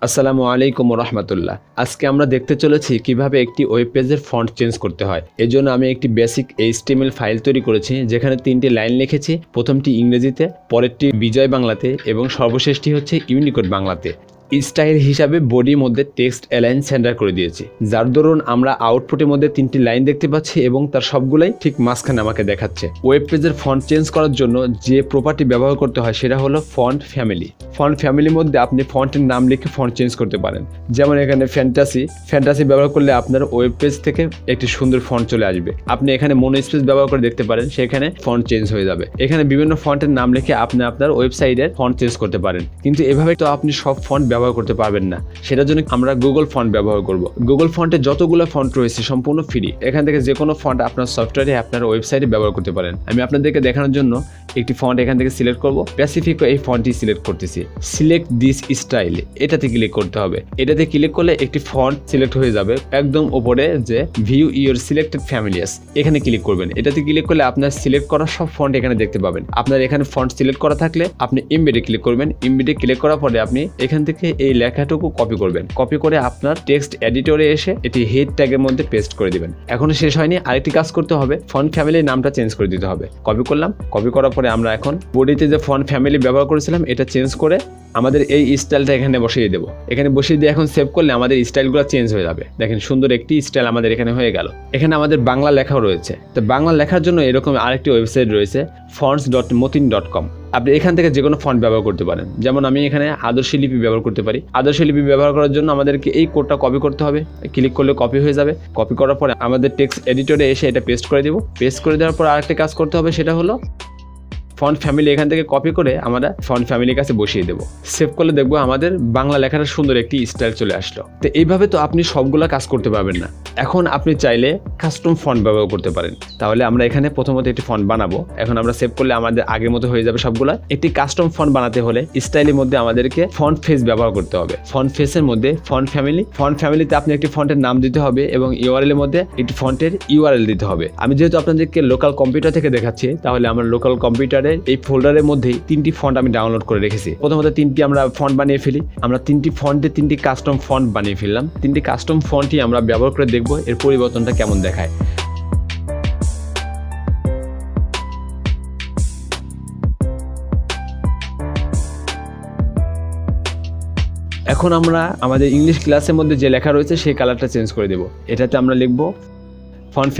আসসালামু আলাইকুম রাহমাতুল্লাহ। আজকে আমরা দেখতে চলেছি কিভাবে একটি ওয়েব পেজের ফন্ট চেঞ্জ করতে হয়। এজন্য আমি একটি বেসিক HTML ফাইল তৈরি করেছি, যেখানে 3টি লাইন লিখেছি। প্রথমটি ইংরেজিতে, পরেরটি বিজয় বাংলাতে এবং সর্বশেষটি হচ্ছে ইউনিকোড বাংলাতে। স্টাইল হিসাবে বডির মধ্যে টেক্সট অ্যালাইন সেন্টার করে দিয়েছি, যার দরুন আমরা আউটপুটের মধ্যে 3টি লাইন দেখতে পাচ্ছি এবং তার সবগুলাই ঠিক মাঝখানে আমাকে দেখাচ্ছে। ওয়েব পেজের ফন্ট চেঞ্জ করার জন্য যে প্রপার্টি ব্যবহার করতে হয় সেটা হলো ফন্ট ফ্যামিলি। ফন্ট ফ্যামিলির মধ্যে আপনি ফন্টের নাম লিখে ফন্ট চেঞ্জ করতে পারেন। যেমন এখানে ফ্যান্টাসি ব্যবহার করলে আপনার ওয়েব পেজ থেকে একটি সুন্দর ফন্ট চলে আসবে। আপনি এখানে মোনো স্পেস ব্যবহার করে দেখতে পারেন, সেখানে ফন্ট চেঞ্জ হয়ে যাবে। এখানে বিভিন্ন ফন্টের নাম লিখে আপনি আপনার ওয়েবসাইটের ফন্ট চেঞ্জ করতে পারেন। কিন্তু এভাবে তো আপনি সব ফন্ট ব্যবহার করতে পারবেন না। সেটার জন্য আমরা গুগল ফন্ট ব্যবহার করব। গুগল ফন্টে যতগুলো ফন্ট রয়েছে সম্পূর্ণ ফ্রি। এখান থেকে যে কোনো ফন্ট আপনার সফটওয়্যারে আপনার ওয়েবসাইটে ব্যবহার করতে পারেন। আমি আপনাদেরকে দেখানোর জন্য একটি ফন্ট এখান থেকে সিলেক্ট করব। প্যাসিফিক এই ফন্টটি সিলেক্ট করতেছি। সিলেক্ট দিস স্টাইল, এটাতে ক্লিক করতে হবে। এটাতে ক্লিক করলে একটি ফন্ট সিলেক্ট হয়ে যাবে। একদম উপরে যে ভিউ ইউর সিলেক্টেড ফ্যামিলিয়াস, এখানে ক্লিক করবেন। এটাতে ক্লিক করলে আপনার সিলেক্ট করা সব ফন্ট এখানে দেখতে পাবেন। আপনার এখানে ফন্ট সিলেক্ট করা থাকলে আপনি এমবেডে ক্লিক করবেন। এমবেডে ক্লিক করার পরে আপনি এখান থেকে এই লেখাটুকু কপি করবেন। কপি করে আপনার টেক্সট এডিটরে এসে এটি হেড ট্যাগের মধ্যে পেস্ট করে দিবেন। এখনো শেষ হয়নি, আরেকটি কাজ করতে হবে। ফন্ট ফ্যামিলির নামটা চেঞ্জ করে দিতে হবে। কপি করলাম। কপি করার পরে আমরা এখন বডিতে যে ফন্ট ফ্যামিলি ব্যবহার করেছিলাম এটা চেঞ্জ করে আমাদের এই স্টাইলটা এখানে বসিয়ে দেবো। এখানে বসিয়ে দিয়ে এখন সেভ করলে আমাদের স্টাইলগুলো চেঞ্জ হয়ে যাবে। দেখেন সুন্দর একটি স্টাইল আমাদের এখানে হয়ে গেল। এখানে আমাদের বাংলা লেখাও রয়েছে। তো বাংলা লেখার জন্য এরকম আরেকটি ওয়েবসাইট রয়েছে, fonts.motin.com। আপনি এখান থেকে যে কোনো ফন্ট ব্যবহার করতে পারেন। যেমন আমি এখানে আদর্শ লিপি ব্যবহার করতে পারি। আদর্শ লিপি ব্যবহার করার জন্য আমাদেরকে এই কোডটা কপি করতে হবে। ক্লিক করলে কপি হয়ে যাবে। কপি করার পরে আমাদের টেক্সট এডিটরে এসে এটা পেস্ট করে দেবো। পেস্ট করে দেওয়ার পর আরেকটা কাজ করতে হবে, সেটা হলো ফন্ট ফ্যামিলি এখান থেকে কপি করে আমরা ফন্ট ফ্যামিলির কাছে বসিয়ে দেবো। সেভ করলে দেখবো আমাদের বাংলা লেখাটা সুন্দর একটি স্টাইল চলে আসলো। তো এইভাবে তো আপনি সবগুলা কাজ করতে পারবেন না। এখন আপনি চাইলে কাস্টম ফন্ট ব্যবহার করতে পারেন। তাহলে আমরা এখানে প্রথমত একটি ফন্ট বানাবো। এখন আমরা সেভ করলে আমাদের আগের মতো হয়ে যাবে সবগুলা। একটি কাস্টম ফন্ট বানাতে হলে স্টাইলের মধ্যে আমাদেরকে ফন্ট ফেস ব্যবহার করতে হবে। ফন্ট ফেসের মধ্যে ফন্ট ফ্যামিলিতে আপনি একটি ফন্টের নাম দিতে হবে এবং ইউআরএল এর মধ্যে একটি ফন্টের ইউআরএল দিতে হবে। আমি যেহেতু আপনাদেরকে লোকাল কম্পিউটার থেকে দেখাচ্ছি, তাহলে আমার লোকাল কম্পিউটারে এই ফোল্ডারের মধ্যেই 3টি ফন্ট আমি ডাউনলোড করে রেখেছি। প্রথমত 3টি আমরা ফন্ট বানিয়ে ফেলি। আমরা 3টি ফন্টে 3টি কাস্টম ফন্ট বানিয়ে ফেললাম। 3টি কাস্টম ফন্টই আমরা ব্যবহার করে দেখব এর পরিবর্তনটা কেমন দেখায়। এখন আমরা আমাদের ইংলিশ ক্লাসের মধ্যে যে লেখা রয়েছে সেই কালারটা চেঞ্জ করে দেব। এটাতে আমরা লিখব ফন্ট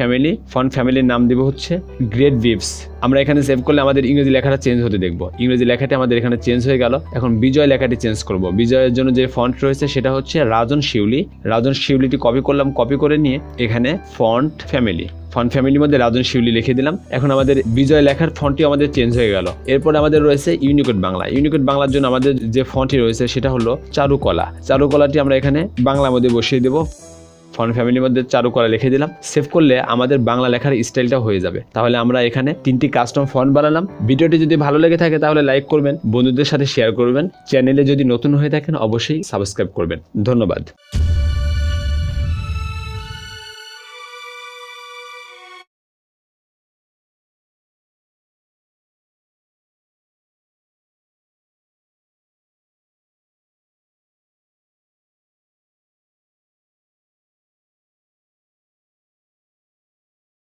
ফ্যামিলির নাম দেব হচ্ছে গ্রেট ভিভস। আমরা এখানে সেভ করলে আমাদের ইংরেজি লেখাটা চেঞ্জ হতে দেখব। ইংরেজি লেখাটি আমাদের এখানে চেঞ্জ হয়ে গেল। এখন বিজয় লেখাটি চেঞ্জ করব। বিজয়ের জন্য যে ফন্ট রয়েছে সেটা হচ্ছে রাজন শিউলিটি কপি করলাম। কপি করে নিয়ে এখানে ফন্ট ফ্যামিলির মধ্যে রাজন শিউলি লিখে দিলাম। এখন আমাদের বিজয় লেখার ফন্টটি আমাদের চেঞ্জ হয়ে গেল। এরপর আমাদের রয়েছে ইউনিকোড বাংলার জন্য আমাদের যে ফন্টটি রয়েছে সেটা হলো চারুকলাটি আমরা এখানে বাংলার মধ্যে বসিয়ে দেবো। ফন্ট ফ্যামিলির মধ্যে চারুকলা লিখে দিলাম। সেভ করলে আমাদের বাংলা লেখার স্টাইলটা হয়ে যাবে। তাহলে আমরা এখানে 3টি কাস্টম ফন্ট বানালাম। ভিডিওটি যদি ভালো লেগে থাকে তাহলে লাইক করবেন, বন্ধুদের সাথে শেয়ার করবেন। চ্যানেলে যদি নতুন হয়ে থাকেন অবশ্যই সাবস্ক্রাইব করবেন। ধন্যবাদ।